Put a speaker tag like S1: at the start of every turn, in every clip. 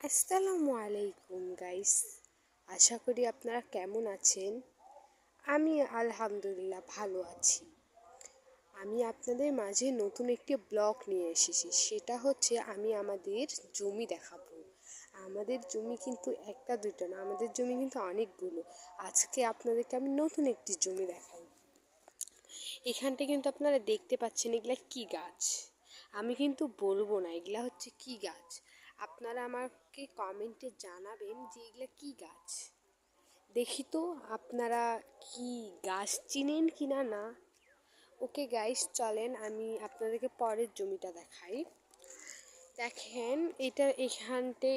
S1: আসসালামু আলাইকুম গাইস, আশা করি আপনারা কেমন আছেন। আমি আলহামদুলিল্লাহ ভালো আছি। আমি আপনাদের মাঝে নতুন একটি ব্লগ নিয়ে এসেছি। সেটা হচ্ছে আমি আমাদের জমি দেখাবো। আমাদের জমি কিন্তু একটা দুটো না, আমাদের জমি কিন্তু অনেকগুলো। আজকে আপনাদেরকে আমি নতুন একটি জমি দেখাই। এখানটা কিন্তু আপনারা দেখতে পাচ্ছেন এগুলা কি গাছ। আমি কিন্তু বলবো না এগুলা হচ্ছে কি গাছ। আপনারা আমাকে কমেন্টে জানাবেন যে এগুলা কি গাছ। দেখি তো আপনারা কি গাছ চিনেন কিনা না। ওকে গাইস, চলেন আমি আপনাদেরকে পরের জমিটা দেখাই। দেখেন এখানতে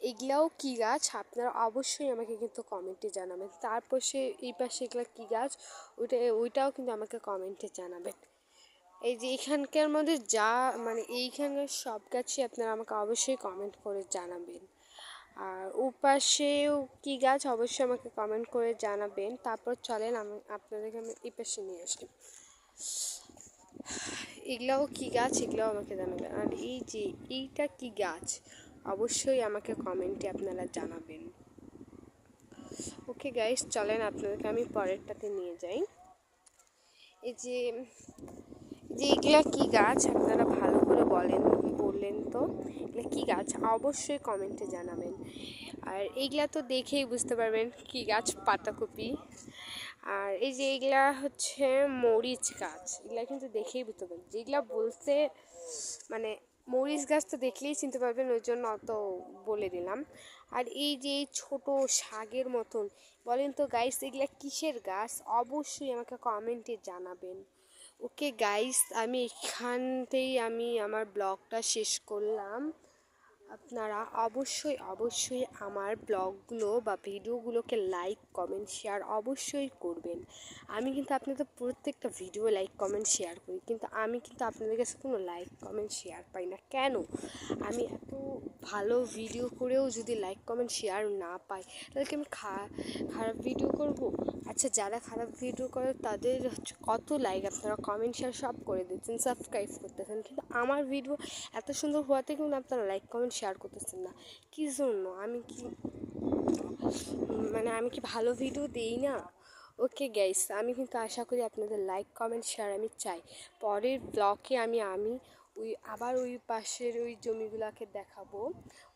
S1: এগুলাও কি গাছ আপনারা অবশ্যই আমাকে কিন্তু কমেন্টে জানাবেন। তারপর এই পাশে এগুলা কি গাছ ওইটাও কিন্তু আমাকে কমেন্টে জানাবেন। এই যে এখানকার মধ্যে এইখানকার সব গাছই আপনারা আমাকে অবশ্যই কমেন্ট করে জানাবেন। আর ওপাশেও কি গাছ অবশ্যই আমাকে কমেন্ট করে জানাবেন। তারপর চলেন আপনাদেরকে আমি এই পাশে নিয়ে আসি। এগুলাও কি গাছ এগুলাও আমাকে জানাবেন। আর এই যে এইটা কি গাছ অবশ্যই আমাকে কমেন্টে আপনারা জানাবেন। ওকে গাইস, চলেন আপনাদেরকে আমি পরেরটাতে নিয়ে যাই। এই যে এগুলা কি গাছ আপনারা ভালো করে বললেন তো এগুলা কি গাছ অবশ্যই কমেন্টে জানাবেন। আর এইগুলা তো দেখেই বুঝতে পারবেন কি গাছ, পাতাকপি। আর এই যে এইগুলা হচ্ছে মরিচ গাছ, এগুলা কিন্তু দেখেই বুঝতে পারবেন। যেগুলা বলতে মরিচ গাছ তো দেখলেই চিনতে পারবেন, ওই জন্য অত বলে দিলাম। আর এই যে এই ছোটো শাকের মতন, বলেন তো গাইস এগুলা কিসের গাছ অবশ্যই আমাকে কমেন্টে জানাবেন। ওকে গাইস, আমি আমার ব্লগটা শেষ করলাম। আপনারা অবশ্যই আমার ব্লগগুলো বা ভিডিওগুলোকে লাইক কমেন্ট শেয়ার অবশ্যই করবেন। আমি কিন্তু আপনাদের প্রত্যেকটা ভিডিও লাইক কমেন্ট শেয়ার করি, কিন্তু আমি কিন্তু আপনাদের কাছে কোনো লাইক কমেন্ট শেয়ার পাই না কেন? আমি এত ভালো ভিডিও করেও যদি লাইক কমেন্ট শেয়ার না পাই, তাহলে কি আমি খারাপ ভিডিও করব? আচ্ছা, যারা খারাপ ভিডিও করে তাদের কত লাইক আপনারা কমেন্ট শেয়ার সব করে দিচ্ছেন, সাবস্ক্রাইব করতেছেন, কিন্তু আমার ভিডিও এত সুন্দর হওয়াতে কিন্তু আপনারা লাইক কমেন্ট শেয়ার করতেছেন না। কী জন্য? আমি কি ভালো ভিডিও দেই না? ওকে গাইস, আমি কিন্তু আশা করি আপনাদের লাইক কমেন্ট শেয়ার আমি চাই। পরের ব্লগে আমি আবার ওই পাশের ওই জমিগুলোকে দেখাবো।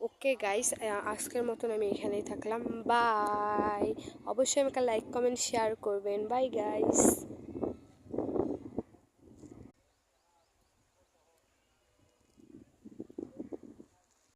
S1: ওকে গাইস, আজকের মতন আমি এখানেই থাকলাম। বাই। অবশ্যই আমাকে লাইক কমেন্ট শেয়ার করবেন। Bye guys.